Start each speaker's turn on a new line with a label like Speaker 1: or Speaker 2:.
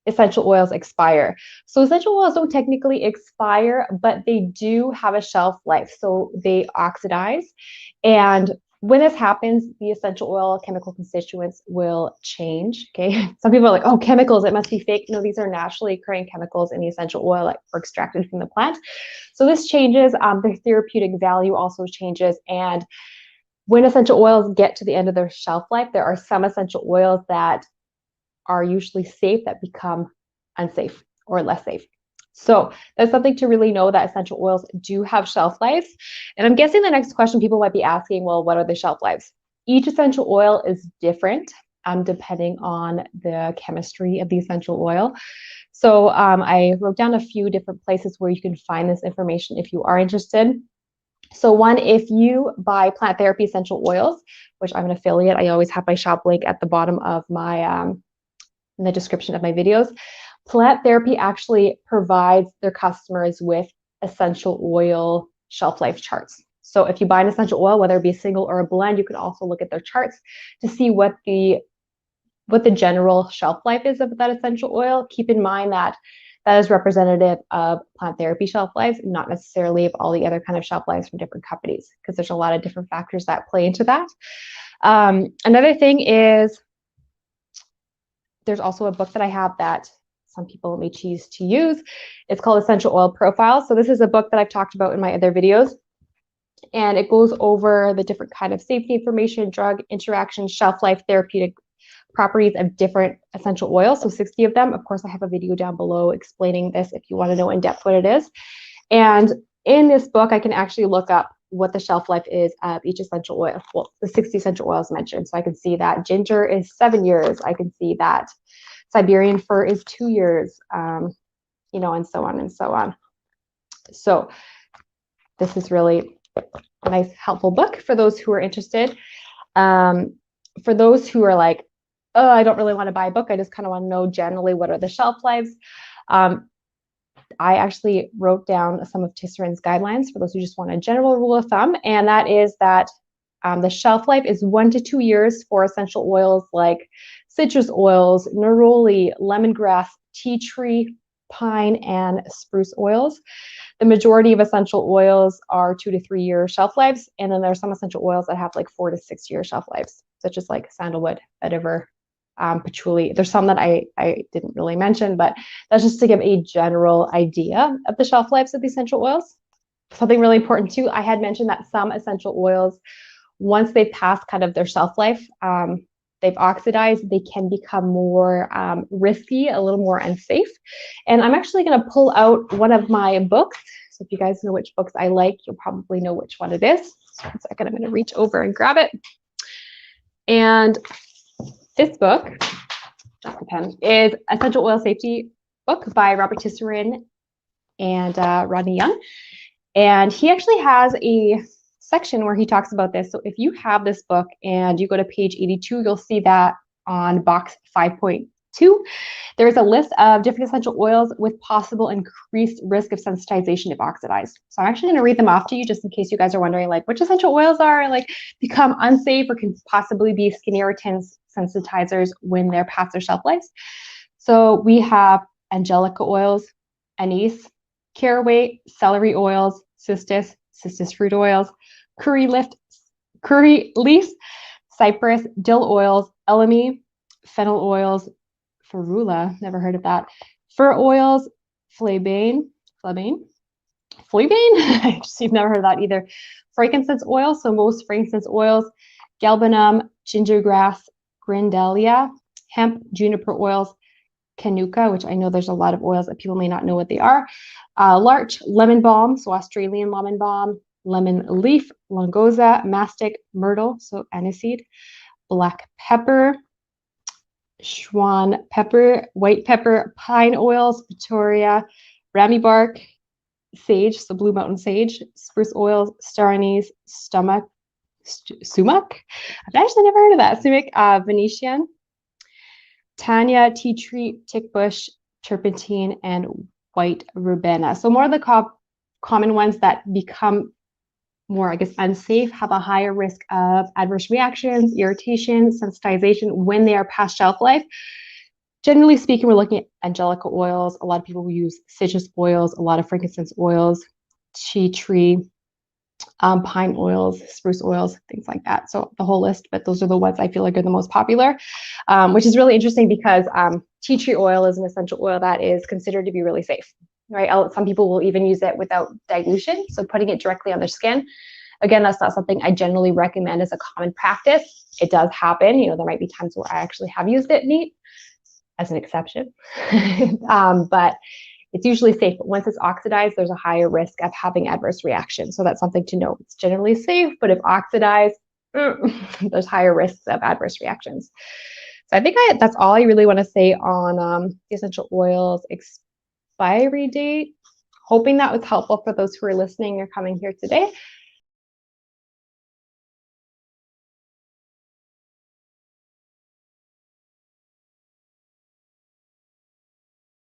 Speaker 1: essential oils expire? So essential oils don't technically expire, but they do have a shelf life. So they oxidize. And when this happens, the essential oil chemical constituents will change. Okay. Some people are like, oh, chemicals, it must be fake. No, these are naturally occurring chemicals in the essential oil that are extracted from the plant. So this changes. Their therapeutic value also changes. And when essential oils get to the end of their shelf life, there are some essential oils that are usually safe that become unsafe or less safe. So that's something to really know, that essential oils do have shelf lives. And I'm guessing the next question people might be asking, well, what are the shelf lives? Each essential oil is different depending on the chemistry of the essential oil. So I wrote down a few different places where you can find this information if you are interested. So one, if you buy plant therapy essential oils, which I'm an affiliate, I always have my shop link at the bottom of my, in the description of my videos. Plant therapy actually provides their customers with essential oil shelf life charts. So if you buy an essential oil, whether it be a single or a blend, you can also look at their charts to see what the general shelf life is of that essential oil. Keep in mind that that is representative of plant therapy shelf lives, not necessarily of all the other kind of shelf lives from different companies, because there's a lot of different factors that play into that. Another thing is, there's also a book that I have that some people may choose to use. It's called Essential Oil Profiles. So this is a book that I've talked about in my other videos. And it goes over the different kind of safety information, drug interactions, shelf life, therapeutic properties of different essential oils. So 60 of them. Of course, I have a video down below explaining this if you want to know in depth what it is. And in this book, I can actually look up what the shelf life is of each essential oil. Well, the 60 essential oils mentioned. So I can see that ginger is 7 years. I can see that Siberian fir is 2 years, you know, and so on and so on. So this is really a nice, helpful book for those who are interested. For those who are like, oh, I don't really want to buy a book, I just kind of want to know generally what are the shelf lives. I actually wrote down some of Tisserand's guidelines for those who just want a general rule of thumb, and that is that the shelf life is 1 to 2 years for essential oils like citrus oils, neroli, lemongrass, tea tree, pine, and spruce oils. The majority of essential oils are 2 to 3 year shelf lives, and then there are some essential oils that have like 4 to 6 year shelf lives, such as like sandalwood, vetiver, patchouli. There's some that I didn't really mention, but that's just to give a general idea of the shelf lives of the essential oils. Something really important too, I had mentioned that some essential oils, once they pass kind of their shelf life, they've oxidized, they can become more risky, a little more unsafe. And I'm actually going to pull out one of my books. So if you guys know which books I like, you'll probably know which one it is. So 1 second, I'm going to reach over and grab it. And this book, drop the pen, is Essential Oil Safety book by Robert Tisserand and Rodney Young. And he actually has a section where he talks about this. So if you have this book and you go to page 82, you'll see that on box 5.2, there's a list of different essential oils with possible increased risk of sensitization if oxidized. So I'm actually going to read them off to you just in case you guys are wondering like which essential oils are like become unsafe or can possibly be skin irritants, sensitizers when they're past their shelf lives. So we have angelica oils, anise, caraway, celery oils, cistus fruit oils, curry leaf, cypress, dill oils, elemi, fennel oils, ferula, never heard of that, fir oils, fleabane, you've never heard of that either, frankincense oil, so most frankincense oils, galbanum, gingergrass, grindalia, hemp, juniper oils, canuka, which I know there's a lot of oils that people may not know what they are, larch, lemon balm, so Australian lemon balm, lemon leaf, longoza, mastic, myrtle, so aniseed, black pepper, Schwan pepper, white pepper, pine oils, Victoria, rammy bark, sage, so blue mountain sage, spruce oils, star anise, sumac. I've actually never heard of that. Sumac, Venetian, Tanya, tea tree, tick bush, turpentine, and white rubena. So more of the common ones that become more, I guess, unsafe, have a higher risk of adverse reactions, irritation, sensitization when they are past shelf life. generally speaking, we're looking at angelica oils. A lot of people will use citrus oils, a lot of frankincense oils, tea tree, pine oils, spruce oils, things like that. So the whole list, but those are the ones I feel like are the most popular, which is really interesting because tea tree oil is an essential oil that is considered to be really safe, right? Some people will even use it without dilution. So putting it directly on their skin. Again, that's not something I generally recommend as a common practice. It does happen. There might be times where I actually have used it neat as an exception. But it's usually safe, but once it's oxidized, there's a higher risk of having adverse reactions. So that's something to note. It's generally safe, but if oxidized, there's higher risks of adverse reactions. So I think that's all I really want to say on the essential oils expiry date. Hoping that was helpful for those who are listening or coming here today.